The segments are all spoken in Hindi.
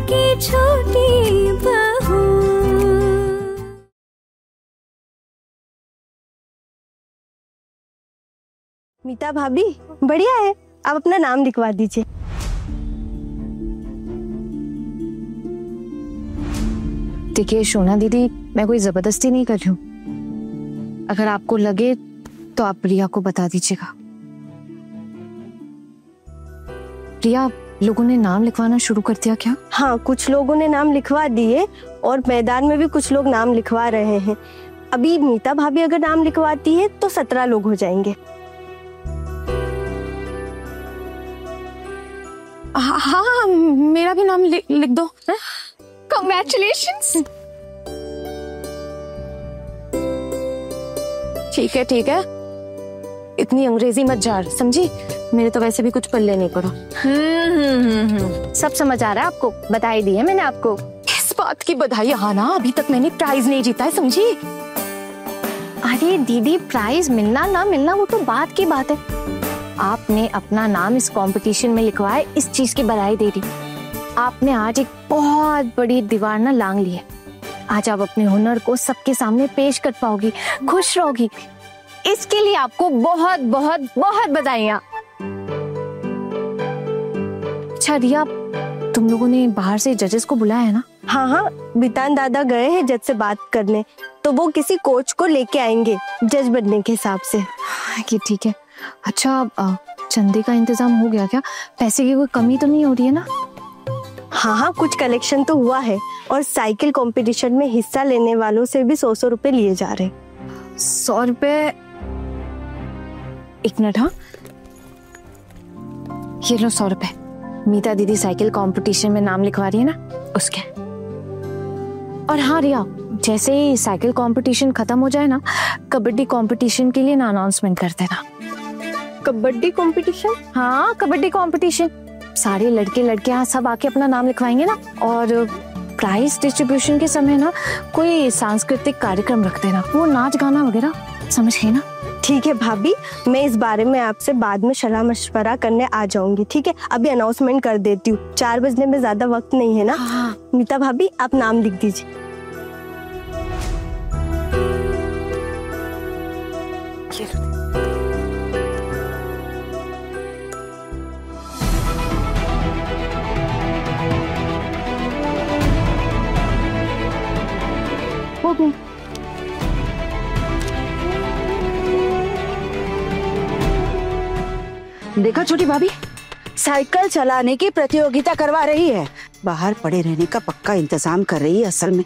की छोटी बहू। मीता भाभी बढ़िया है, आप अपना नाम लिखवा दीजिए। देखिए सोना दीदी, मैं कोई जबरदस्ती नहीं कर रही हूँ। अगर आपको लगे तो आप प्रिया को बता दीजिएगा। प्रिया, लोगों ने नाम लिखवाना शुरू कर दिया क्या? हाँ, कुछ लोगों ने नाम लिखवा दिए और मैदान में भी कुछ लोग नाम लिखवा रहे हैं। अभी मीता भाभी अगर नाम लिखवाती है तो 17 लोग हो जाएंगे। हाँ, मेरा भी नाम लिख दो। Congratulations। ठीक है ठीक है, इतनी अंग्रेजी मत झाड़, समझी? मेरे तो वैसे भी कुछ पल्ले नहीं पड़ा। सब समझ आ रहा है आपको, बधाई दी है मैंने आपको। इस बात की बधाई? हाँ ना, अभी तक मैंने प्राइज नहीं जीता है, समझी? अरे दीदी, प्राइज मिलना ना मिलना वो तो बात की बात है। आपने अपना नाम इस कंपटीशन में लिखवाया, इस चीज की बधाई दे रही। आपने आज एक बहुत बड़ी दीवार ना लांग ली है। आज आप अपने हुनर को सबके सामने पेश कर पाओगी, खुश रहोगी। इसके लिए आपको बहुत बहुत बहुत बधाइयाँ। अच्छा रिया, तुम लोगों ने बाहर से जजेस को बुलाया है ना? हाँ, बितान दादा गए हैं जज से बात करने, तो वो किसी कोच को लेके आएंगे जज बनने के हिसाब से। ये ठीक है। अच्छा, चंदे का इंतजाम हो गया क्या? पैसे की कोई कमी तो नहीं हो रही है ना? हाँ, कुछ कलेक्शन तो हुआ है और साइकिल कंपटीशन में हिस्सा लेने वालों से भी 100 रुपए लिए जा रहे। 100 रुपए? एक मिनट। हाँ, ये लो 100 रुपए। मीता दीदी साइकिल कंपटीशन में नाम लिखवा रही है ना, उसके। और हाँ रिया, जैसे ही साइकिल कंपटीशन खत्म हो जाए ना, कबड्डी कंपटीशन के लिए ना अनाउंसमेंट कर देना। कबड्डी कंपटीशन? हाँ, कबड्डी कंपटीशन। सारे लड़के लड़कियां सब आके अपना नाम लिखवाएंगे ना, और प्राइज डिस्ट्रीब्यूशन के समय ना कोई सांस्कृतिक कार्यक्रम रख देना, वो नाच गाना वगैरह, समझ गए ना? ठीक है भाभी, मैं इस बारे में आपसे बाद में सलाह मशवरा करने आ जाऊंगी। ठीक है, अभी अनाउंसमेंट कर देती हूँ, 4 बजने में ज्यादा वक्त नहीं है ना। हाँ। मीता भाभी, आप नाम लिख दीजिए। हो गया। देखा छोटी भाभी, साइकिल चलाने की प्रतियोगिता करवा रही है। बाहर पड़े रहने का पक्का इंतजाम कर रही है। असल में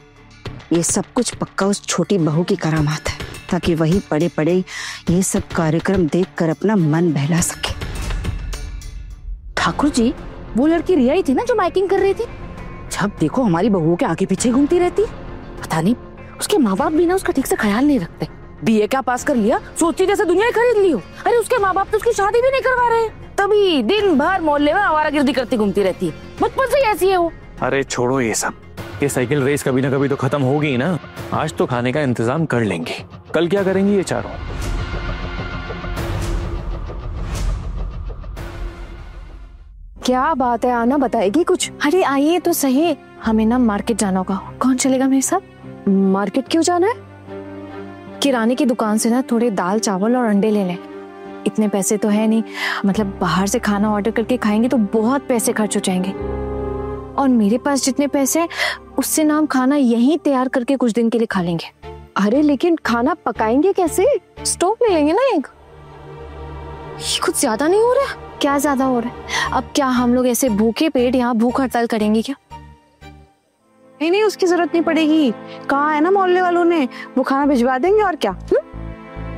ये सब कुछ पक्का उस छोटी बहू की करामात है, ताकि वही पड़े पड़े ये सब कार्यक्रम देखकर अपना मन बहला सके। ठाकुर जी, वो लड़की रिया ही थी ना जो माइकिंग कर रही थी? जब देखो हमारी बहुओं के आगे पीछे घूमती रहती। पता नहीं उसके माँ बाप भी ना उसका ठीक से ख्याल नहीं रखते। बीए क्या पास कर लिया, सोचती जैसे दुनिया ही खरीद ली हो। अरे उसके माँ बाप तो उसकी शादी भी नहीं करवा रहे, तभी दिन भर मोहल्ले में आवारागर्दी करती घूमती रहती है। बचपन से ऐसी है वो। अरे छोड़ो ये सब, ये साइकिल रेस कभी ना कभी तो खत्म होगी ना। आज तो खाने का इंतजाम कर लेंगे, कल क्या करेंगी ये चारों? क्या बात है, आना बताएगी कुछ? अरे आइए तो सही, हमें ना मार्केट जाना होगा। कौन चलेगा मेरे साथ? मार्केट क्यों जाना है? किराने की दुकान से ना थोड़े दाल चावल और अंडे ले लें। इतने पैसे तो है नहीं, मतलब बाहर से खाना ऑर्डर करके खाएंगे तो बहुत पैसे खर्च हो जाएंगे, और मेरे पास जितने पैसे हैं उससे ना हम खाना यहीं तैयार करके कुछ दिन के लिए खा लेंगे। अरे लेकिन खाना पकाएंगे कैसे? स्टोव ले लेंगे ना एक। ये कुछ ज्यादा नहीं हो रहा? क्या ज्यादा हो रहा है? अब क्या हम लोग ऐसे भूखे पेट यहाँ भूख हड़ताल करेंगे क्या? नहीं, उसकी जरूरत नहीं पड़ेगी। कहा है ना मोहल्ले वालों ने, वो खाना भिजवा देंगे और क्या।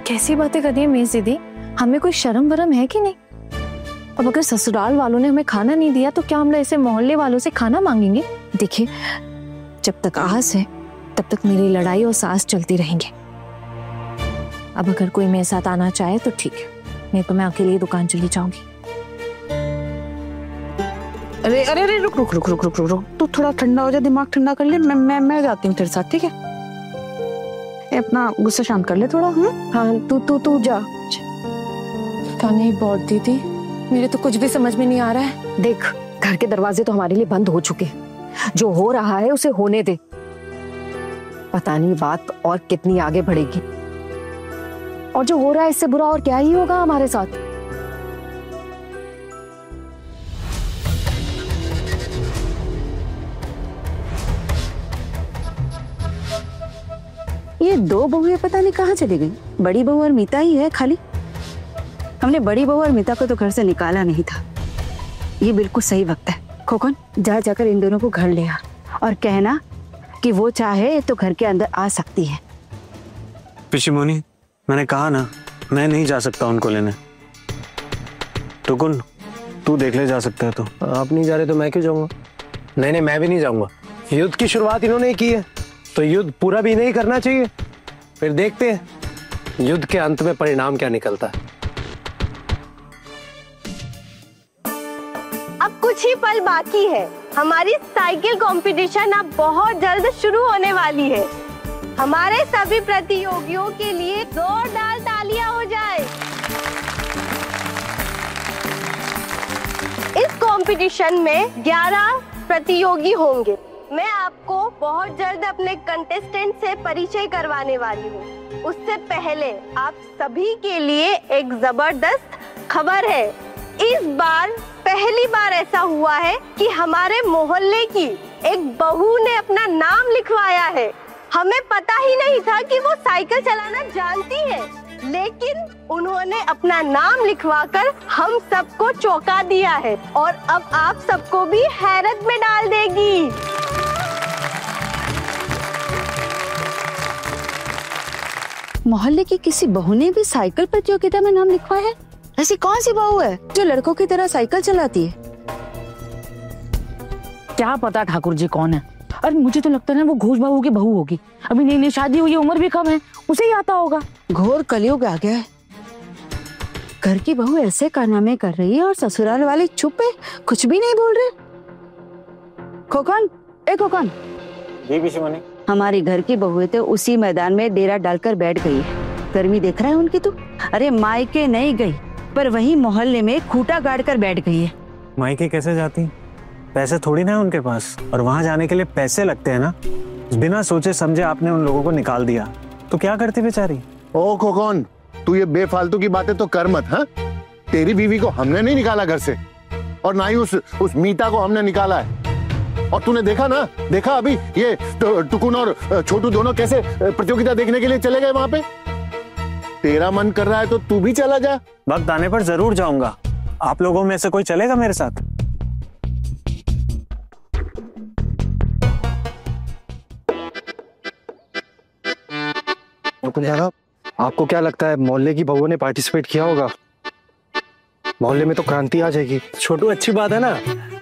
कैसी बातें कर रही है मेरी दीदी, हमें कोई शर्म वरम है कि नहीं? अब अगर ससुराल वालों ने हमें खाना नहीं दिया तो क्या हम लोग ऐसे मोहल्ले वालों से खाना मांगेंगे? देखिए, जब तक आस है तब तक मेरी लड़ाई और सास चलती रहेंगे। अब अगर कोई मेरे साथ आना चाहे तो ठीक है, नहीं तो मैं अकेले दुकान चली जाऊंगी। अरे अरे अरे, रुक रुक रुक रुक रुक रुक रुक, तू थोड़ा ठंडा हो जा, दिमाग ठंडा कर ले। मैं जाती हूँ तेरे साथ, ठीक है? अपना गुस्सा शांत कर ले थोड़ा। हाँ, तू जा। क्या नहीं बहुत दीदी, मेरे तो कुछ भी समझ में नहीं आ रहा है। देख, घर के दरवाजे तो हमारे लिए बंद हो चुके हैं, जो हो रहा है उसे होने दे। पता नहीं बात और कितनी आगे बढ़ेगी, और जो हो रहा है इससे बुरा और क्या ही होगा हमारे साथ। ये दो बहुएं पता नहीं कहाँ चली गई। बड़ी बहू और मीता ही है खाली। हमने बड़ी बहू और मीता को तो घर से निकाला नहीं था। ये बिल्कुल सही वक्त है। खोकन, जा जाकर इन दोनों को घर ले आ और कहना कि वो चाहे तो घर के अंदर आ सकती है। पिशिमोनी, मैंने कहा ना, मैं नहीं जा सकता उनको लेने। टुकुन, तू देख ले, जा सकता है तो। आप नहीं जा रहे तो मैं क्यों जाऊंगा? नहीं, मैं भी नहीं जाऊंगा। युद्ध की शुरुआत इन्होंने ही की है, तो युद्ध पूरा भी नहीं करना चाहिए। फिर देखते हैं युद्ध के अंत में परिणाम क्या निकलता है। अब कुछ ही पल बाकी है। हमारी साइकिल कंपटीशन अब बहुत जल्द शुरू होने वाली है। हमारे सभी प्रतियोगियों के लिए जोरदार तालियां हो जाए। इस कंपटीशन में 11 प्रतियोगी होंगे। मैं आपको बहुत जल्द अपने कंटेस्टेंट से परिचय करवाने वाली हूँ। उससे पहले आप सभी के लिए एक जबरदस्त खबर है। इस बार पहली बार ऐसा हुआ है कि हमारे मोहल्ले की एक बहू ने अपना नाम लिखवाया है। हमें पता ही नहीं था कि वो साइकिल चलाना जानती है, लेकिन उन्होंने अपना नाम लिखवाकर हम सबको चौंका दिया है और अब आप सबको भी हैरत में डाल देगी। मोहल्ले की किसी बहू ने भी साइकिल प्रतियोगिता में नाम लिखवाया है? ऐसी कौन सी बहू है जो लड़कों की तरह साइकिल चलाती है? क्या पता ठाकुर जी कौन है। अरे मुझे तो लगता है ना वो घोष बहू की बहू होगी। अभी नई नई शादी हुई है, उम्र भी कम है, उसे ही आता होगा। घोर कलयुग आ गया है। घर की बहू ऐसे कारनामे कर रही है और ससुराल वाले चुप है, कुछ भी नहीं बोल रहे। खोकन, ए खोकन। जी पिशिमोनी। हमारी घर की बहू तो उसी मैदान में डेरा डालकर बैठ गई है। गर्मी देख रहा है उनकी तू? अरे मायके नहीं गई, पर वही मोहल्ले में खूंटा गाड़ कर बैठ गई है। मायके कैसे जाती? पैसे थोड़ी ना है उनके पास, और वहां जाने के लिए पैसे लगते हैं ना। बिना सोचे समझे आपने उन लोगों को निकाल दिया, तो क्या करती बेचारी? ओ खोकन, तू ये बेफालतू की बातें तो कर मत। हाँ, तेरी बीवी को हमने नहीं निकाला घर से, और ना ही उस मीता को हमने निकाला है। और तूने देखा ना, देखा अभी ये टुकुन और छोटू दोनों कैसे प्रतियोगिता देखने के लिए चले गए वहां पे। तेरा मन कर रहा है तो तू भी चला जा। वक्त आने पर जरूर जाऊंगा। आप लोगों में से कोई चलेगा मेरे साथ? आपको क्या लगता है मोहल्ले की बहू ने पार्टिसिपेट किया होगा? मोहल्ले में तो क्रांति आ जाएगी। छोटू, अच्छी बात है ना।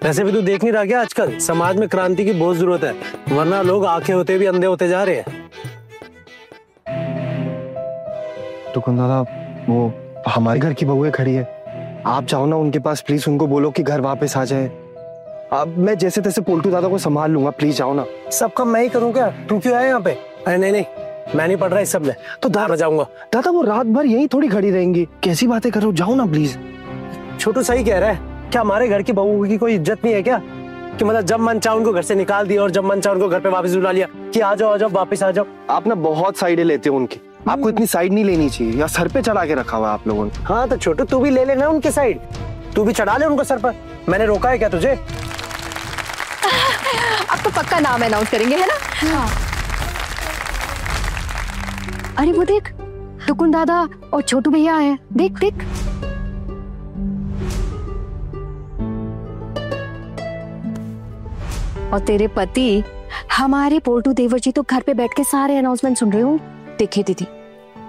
वैसे भी तू देख नहीं रहा क्या, आजकल समाज में क्रांति की बहुत जरूरत है, वरना लोग आंखें होते भी अंधे होते जा रहे हैं। टुकुन दादा, वो हमारे घर की बहुएं खड़ी है, आप जाओ ना उनके पास, प्लीज उनको बोलो कि घर वापस आ जाए। अब मैं जैसे तैसे पोल्टू दादा को संभाल लूंगा, प्लीज जाओ ना। सब काम मैं ही करूँ क्या? तू क्यों आया यहाँ पे? अरे नहीं, मैं नहीं पढ़ रहा इस सब में, तो दादा जाऊंगा। दादा वो रात भर यहीं थोड़ी खड़ी रहेंगी, कैसी बातें कर रहे हो, जाओ ना प्लीज। छोटू सही कह रहा है। क्या हमारे घर की बहू की कोई इज्जत नहीं है क्या? कि मतलब जब मन चाहे उनको घर से निकाल दिया और जब मन चाहे उनको घर पे वापस बुला लिया कि आ जाओ वापस आ जाओ। आप ना बहुत साइडें लेते हो उनकी, आपको इतनी साइड नहीं लेनी चाहिए, या सर पे चढ़ा के रखा हुआ आप लोगों ने। हाँ तो छोटू तू भी ले लेना उनके साइड, तू भी चढ़ा ले उनको सर पर। मैंने रोका है क्या तुझे? अब तो पक्का नाम अनाउंस करेंगे, है ना? हाँ। अरे वो देख, टुकुन दादा और छोटू भैया आए, देख देख। और तेरे पति हमारे पोल्टू देवर जी तो घर पे बैठ के सारे अनाउंसमेंट सुन रहे हो। देखिए दीदी,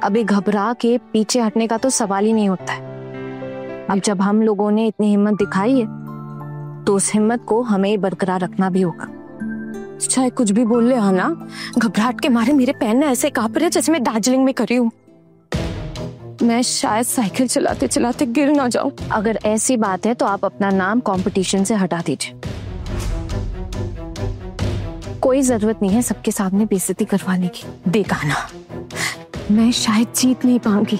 अभी घबरा के पीछे हटने का तो सवाल ही नहीं होता है। अब जब हम लोगों ने इतनी हिम्मत दिखाई है तो उस हिम्मत को हमें बरकरार रखना भी होगा। चाहे कुछ भी बोल ले, हाँ ना, घबराहट के मारे मेरे पैर ना ऐसे कांप रहे जैसे मैं दार्जिलिंग में करी हूँ। मैं शायद साइकिल चलाते चलाते गिर ना जाऊं। अगर ऐसी बात है तो आप अपना नाम कंपटीशन से हटा दीजिए। कोई जरूरत नहीं है सबके सामने बेइज्जती करवाने की। देखा ना, मैं शायद जीत नहीं पाऊंगी,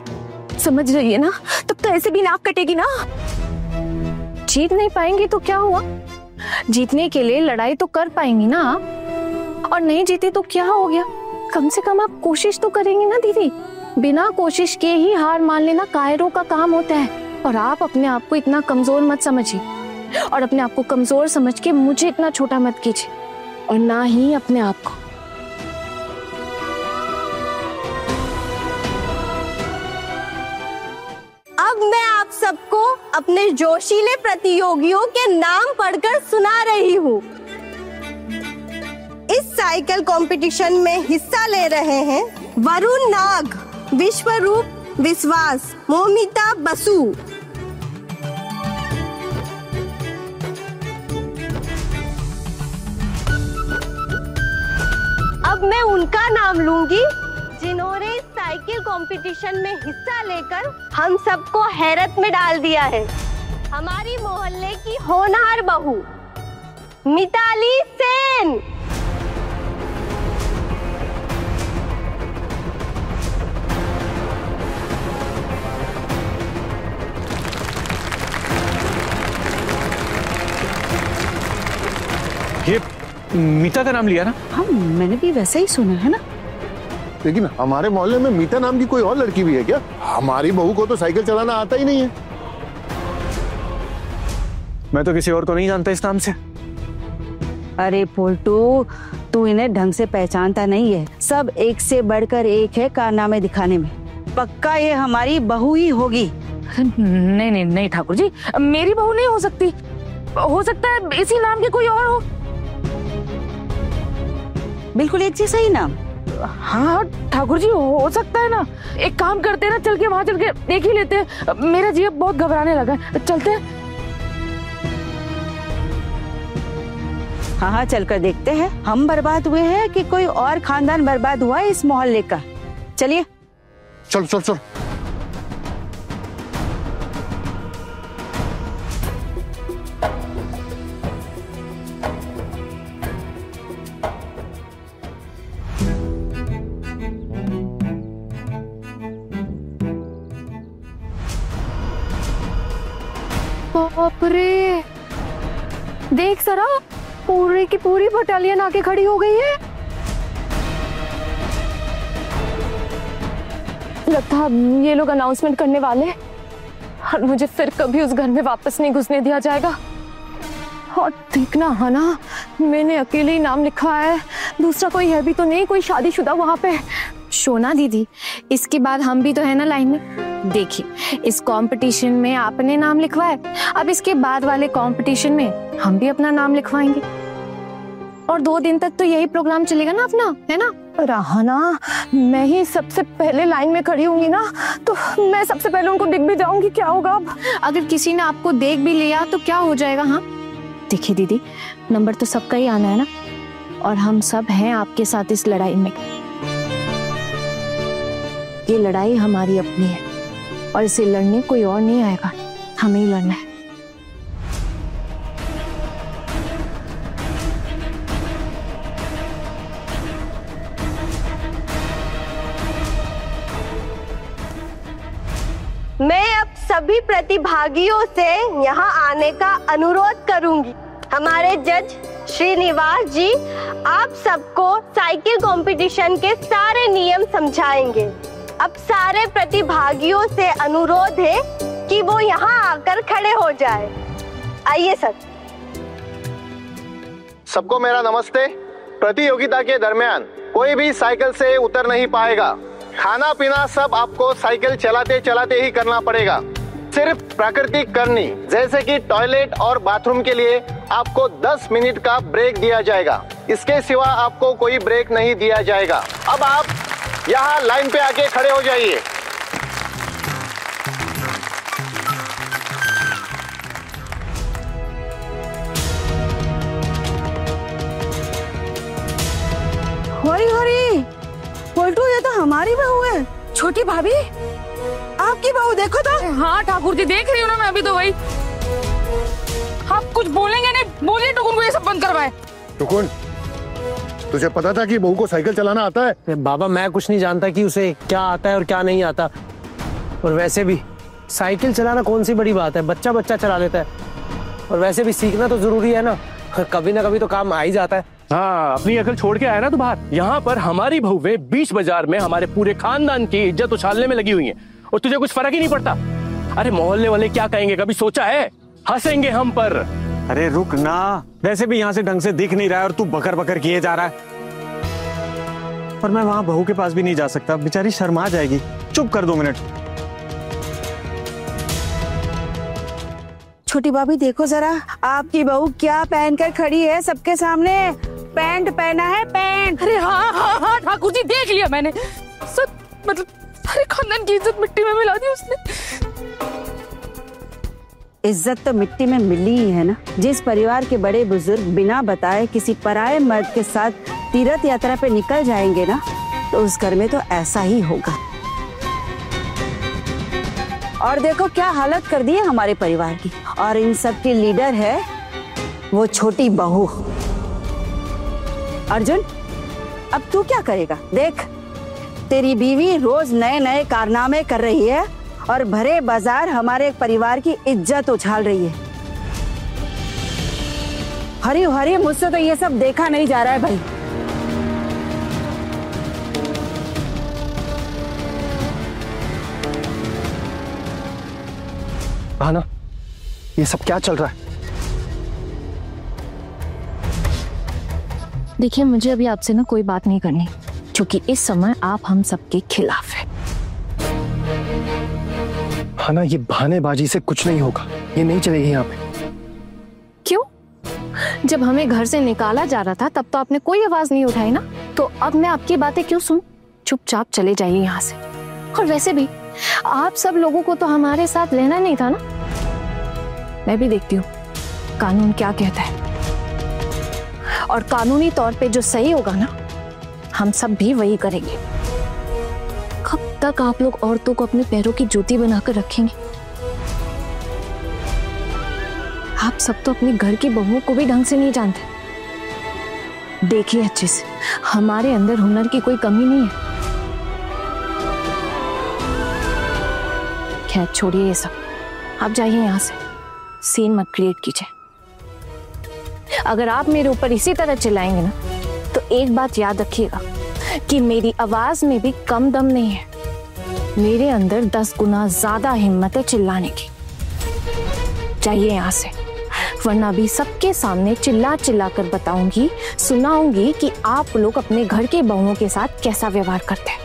समझ रही है ना? तब तो ऐसे भी नाक कटेगी ना। जीत नहीं पाएंगी तो क्या हुआ? जीतने के लिए लड़ाई तो कर पाएंगी ना आप, और नहीं जीते तो क्या हो गया, कम से कम आप कोशिश तो करेंगी ना दीदी। बिना कोशिश के ही हार मान लेना कायरों का काम होता है। और आप अपने आप को इतना कमजोर मत समझिए, और अपने आप को कमजोर समझ के मुझे इतना छोटा मत कीजिए, और ना ही अपने आप को। अब मैं आप सबको अपने जोशीले प्रतियोगियों के नाम पढ़कर सुना रही हूँ। इस साइकिल कंपटीशन में हिस्सा ले रहे हैं वरुण नाग, विश्वरूप विश्वास, मोमिता बसु। अब मैं उनका नाम लूंगी जिन्होंने इस साइकिल कंपटीशन में हिस्सा लेकर हम सबको हैरत में डाल दिया है। हमारी मोहल्ले की होनहार बहू मिताली सेन। ये मीता का नाम लिया ना? हाँ, मैंने भी वैसे ही सुना है ना। लेकिन हमारे मोहल्ले में मीता नाम की कोई और लड़की भी है क्या? हमारी बहू को तो साइकिल चलाना आता ही नहीं है। मैं तो किसी और को नहीं जानता इस नाम से। अरे पोल्टू, तू इन्हें ढंग से पहचानता नहीं है। सब एक से बढ़कर एक है कारनामे दिखाने में। पक्का ये हमारी बहू ही होगी। नहीं नहीं नहीं ठाकुर जी, मेरी बहू नहीं हो सकती। हो सकता है इसी नाम के कोई और हो। बिल्कुल एक जैसा ही नाम। हाँ ठाकुर जी, हो सकता है ना। एक काम करते हैं ना, चल के वहाँ चल के देख ही लेते हैं। मेरा जीव बहुत घबराने लगा है, चलते हैं। हाँ हाँ, चलकर देखते हैं हम बर्बाद हुए हैं कि कोई और खानदान बर्बाद हुआ है इस मोहल्ले का। चलिए चल चल चल। बाप रे, देख सरा, पूरी की पूरी बटालियन आके खड़ी हो गई है। लगता है ये लोग अनाउंसमेंट करने वाले हैं और मुझे फिर कभी उस घर में वापस नहीं घुसने दिया जाएगा। और देखना है ना, मैंने अकेले ही नाम लिखा है, दूसरा कोई है भी तो नहीं, कोई शादीशुदा वहां पे। शोना दीदी, इसके बाद हम भी तो है ना लाइन में। देखिए, इस कंपटीशन में आपने नाम लिखवाया, अब इसके बाद वाले कंपटीशन में हम भी अपना नाम लिखवाएंगे। और 2 दिन तक तो यही प्रोग्राम चलेगा ना अपना, है ना? रहाना, मैं ही सबसे पहले लाइन में खड़ी होंगी ना, तो मैं सबसे पहले उनको दिख भी जाऊंगी। क्या होगा अब? अगर किसी ने आपको देख भी लिया तो क्या हो जाएगा? हाँ देखिए दीदी, नंबर तो सबका ही आना है ना, और हम सब हैं आपके साथ इस लड़ाई में। ये लड़ाई हमारी अपनी है और इसे लड़ने कोई और नहीं आएगा, हमें ही लड़ना है। मैं अब सभी प्रतिभागियों से यहाँ आने का अनुरोध करूंगी। हमारे जज श्रीनिवास जी आप सबको साइकिल कंपटीशन के सारे नियम समझाएंगे। अब सारे प्रतिभागियों से अनुरोध है कि वो यहाँ आकर खड़े हो जाए। आइए सर। सबको मेरा नमस्ते। प्रतियोगिता के दरमियान कोई भी साइकिल से उतर नहीं पाएगा। खाना पीना सब आपको साइकिल चलाते चलाते ही करना पड़ेगा। सिर्फ प्राकृतिक करनी, जैसे कि टॉयलेट और बाथरूम के लिए आपको 10 मिनट का ब्रेक दिया जाएगा। इसके सिवा आपको कोई ब्रेक नहीं दिया जाएगा। अब आप यहाँ लाइन पे आके खड़े हो जाइए। हरी हरी, पलटू ये तो हमारी बहू है। छोटी भाभी, आपकी बहू देखो तो। हाँ ठाकुर जी, देख रही हूँ ना मैं अभी तो। वही, आप कुछ बोलेंगे नहीं? बोलिए टुकुन को ये सब बंद करवाए। टुकुन, तुझे पता था कि बहू को साइकिल चलाना आता है? बाबा, मैं कुछ नहीं जानता कि उसे क्या आता है और क्या नहीं आता। और वैसे भी साइकिल चलाना कौन सी बड़ी बात है, बच्चा बच्चा चला लेता है। और वैसे भी सीखना तो जरूरी है ना। कभी ना कभी तो काम आ ही जाता है। हाँ, अपनी अकल छोड़ के आया ना तू बाहर। यहाँ पर हमारी बहुएं बीच बाजार में हमारे पूरे खानदान की इज्जत उछालने में लगी हुई हैं और तुझे कुछ फर्क ही नहीं पड़ता। अरे मोहल्ले वाले क्या कहेंगे, कभी सोचा है? हंसेंगे हम पर। अरे रुक ना, वैसे भी यहाँ से ढंग से दिख नहीं रहा है और तू बकर बकर किए जा रहा है। पर मैं वहां बहू के पास भी नहीं जा सकता, बेचारी शर्मा जाएगी। चुप कर 2 मिनट। छोटी भाभी देखो जरा, आपकी बहू क्या पहनकर खड़ी है सबके सामने। पैंट पहना है, पैंट। अरे हाँ ठाकुर जी, देख लिया मैंने। सब मतलब सारे खानदान की इज्जत मिट्टी में मिला दी उसने। इज्जत तो मिट्टी में मिली ही है ना। जिस परिवार के बड़े बुजुर्ग बिना बताए किसी पराये मर्द के साथ तीर्थ यात्रा पे निकल जाएंगे ना, तो उस घर में तो ऐसा ही होगा। और देखो क्या हालत कर दी है हमारे परिवार की। और इन सब की लीडर है वो छोटी बहू। अर्जुन, अब तू क्या करेगा? देख, तेरी बीवी रोज नए नए कारनामे कर रही है और भरे बाजार हमारे परिवार की इज्जत उछाल रही है। हरी हरी, मुझसे तो ये सब देखा नहीं जा रहा है भाई। भाना, ये सब क्या चल रहा है? देखिए, मुझे अभी आपसे ना कोई बात नहीं करनी, क्योंकि इस समय आप हम सबके खिलाफ है। भाना, ये बहानेबाजी से कुछ नहीं होगा, ये नहीं चलेगी यहाँ पे। क्यों? जब हमें घर से निकाला जा रहा था तब तो आपने कोई आवाज नहीं उठाई ना, तो अब मैं आपकी बातें क्यों सुन? चुपचाप चले जाइए यहाँ से। और वैसे भी आप सब लोगों को तो हमारे साथ लेना नहीं था ना। मैं भी देखती हूँ कानून क्या कहता है, और कानूनी तौर पे जो सही होगा ना, हम सब भी वही करेंगे। कब तक आप लोग औरतों को अपने पैरों की जूती बनाकर रखेंगे? आप सब तो अपने घर की बहुओं को भी ढंग से नहीं जानते। देखिए अच्छे से, हमारे अंदर हुनर की कोई कमी नहीं है। खैर छोड़िए ये सब, आप जाइए यहाँ से, सीन मत क्रिएट कीजिए। अगर आप मेरे ऊपर इसी तरह चिल्लाएंगे ना, तो एक बात याद रखिएगा कि मेरी आवाज में भी कम दम नहीं है। मेरे अंदर 10 गुना ज्यादा हिम्मत है चिल्लाने की। जाइए यहाँ से, वरना भी सबके सामने चिल्ला चिल्ला कर बताऊंगी, सुनाऊंगी कि आप लोग अपने घर के बहुओं के साथ कैसा व्यवहार करते हैं।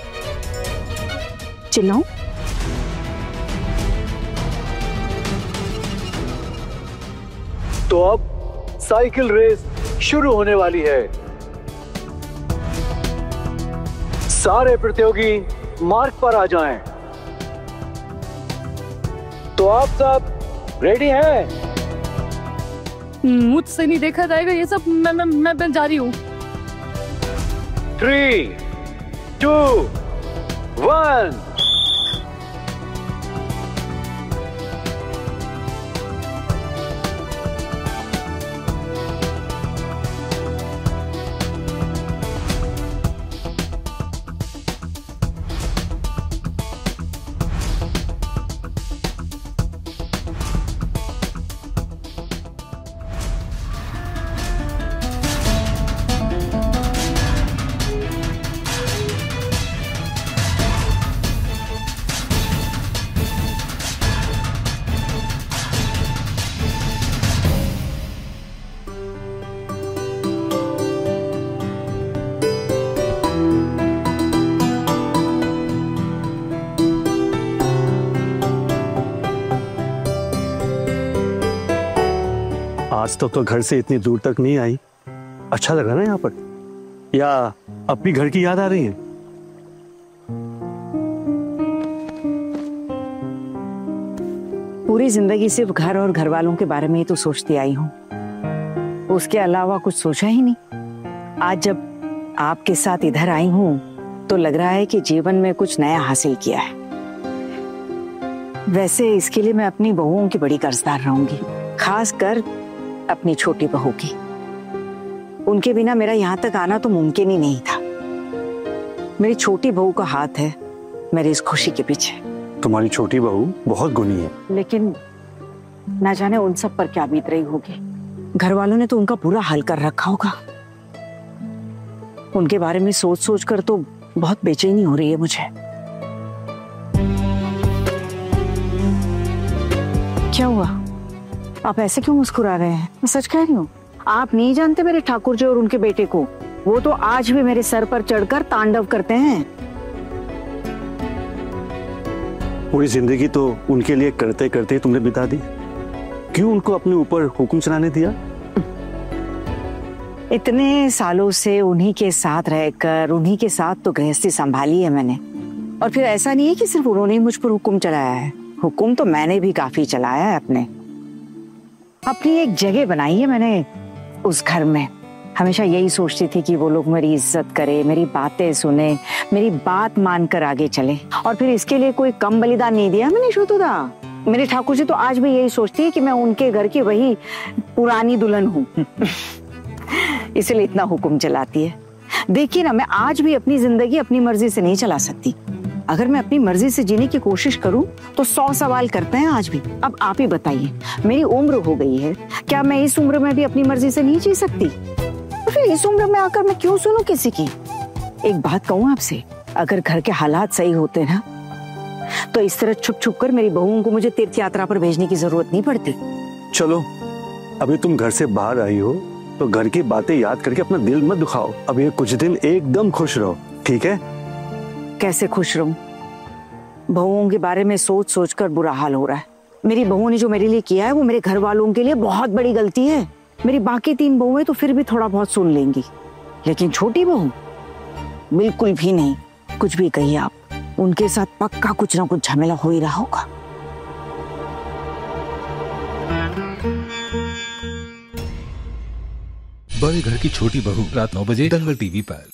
चिल्लाऊं? तो अब साइकिल रेस शुरू होने वाली है। सारे प्रतियोगी मार्ग पर आ जाएं। तो आप सब रेडी हैं? मुझसे नहीं देखा जाएगा ये सब। मैं जा रही हूँ। 3, 2, 1। आज तक तो घर से इतनी दूर तक नहीं आई। अच्छा लगा ना यहाँ पर? या अब भी घर की याद आ रही है? पूरी जिंदगी सिर्फ घर और घर वालों के बारे में ही तो सोचती आई हूँ, उसके अलावा कुछ सोचा ही नहीं। आज जब आपके साथ इधर आई हूँ तो लग रहा है कि जीवन में कुछ नया हासिल किया है। वैसे इसके लिए मैं अपनी बहुओं की बड़ी कर्जदार रहूंगी, खासकर अपनी छोटी बहू की। उनके बिना मेरा यहाँ तक आना तो मुमकिन ही नहीं था। मेरी छोटी बहू का हाथ है मेरी इस खुशी के पीछे। तुम्हारी छोटी बहू बहुत गुणी है, लेकिन ना जाने उन सब पर क्या बीत रही होगी। घर वालों ने तो उनका पूरा हाल कर रखा होगा। उनके बारे में सोच सोच कर तो बहुत बेचैनी हो रही है मुझे। क्या हुआ? आप ऐसे क्यों मुस्कुरा रहे हैं? मैं सच कह रही हूँ, आप नहीं जानते मेरे ठाकुर जी और उनके बेटे को। वो तो आज भी मेरे सर पर चढ़कर तांडव करते हैं। पूरी जिंदगी तो उनके लिए करते करते तुमने बिता दी, क्यों उनको अपने ऊपर हुक्म चलाने दिया? इतने सालों से उन्हीं के साथ रहकर उन्हीं के साथ तो गृहस्थी संभाली है मैंने। और फिर ऐसा नहीं है कि सिर्फ उन्होंने ही मुझ पर हुक्म चलाया है, हुक्म तो मैंने भी काफी चलाया है। अपनी एक जगह बनाई है मैंने उस घर में। हमेशा यही सोचती थी कि वो लोग मेरी इज्जत करे, मेरी बातें सुने, मेरी बात मानकर आगे चले। और फिर इसके लिए कोई कम बलिदान नहीं दिया मैंने शुतुदा। मेरे ठाकुर जी तो आज भी यही सोचती है कि मैं उनके घर की वही पुरानी दुल्हन हूँ। इसलिए इतना हुक्म चलाती है। देखिए ना, मैं आज भी अपनी जिंदगी अपनी मर्जी से नहीं चला सकती। अगर मैं अपनी मर्जी से जीने की कोशिश करूं तो 100 सवाल करते हैं आज भी। अब आप ही बताइए, मेरी उम्र हो गई है, क्या मैं इस उम्र में भी अपनी मर्जी से नहीं जी सकती? तो फिर इस उम्र में आकर मैं क्यों सुनूं किसी की? एक बात कहूं आपसे, अगर घर के हालात सही होते ना तो इस तरह छुप छुप कर मेरी बहुओं को मुझे तीर्थ यात्रा पर भेजने की जरूरत नहीं पड़ती। चलो, अभी तुम घर से बाहर आई हो तो घर की बातें याद करके अपना दिल मत दुखाओ। अब ये कुछ दिन एकदम खुश रहो, ठीक है? कैसे खुश रहूं? बहुओं के बारे में सोच सोच कर बुरा हाल हो रहा है। मेरी बहू ने जो मेरे लिए किया है वो मेरे घर वालों के लिए बहुत बड़ी गलती है। मेरी बाकी 3 बहुएं तो फिर भी थोड़ा बहुत सुन लेंगी, लेकिन छोटी बहू बिल्कुल भी नहीं। कुछ भी कहिए आप, उनके साथ पक्का कुछ ना कुछ झमेला हो ही रहा होगा। बड़े घर की छोटी बहू, रात 9 बजे दंगल टीवी पर।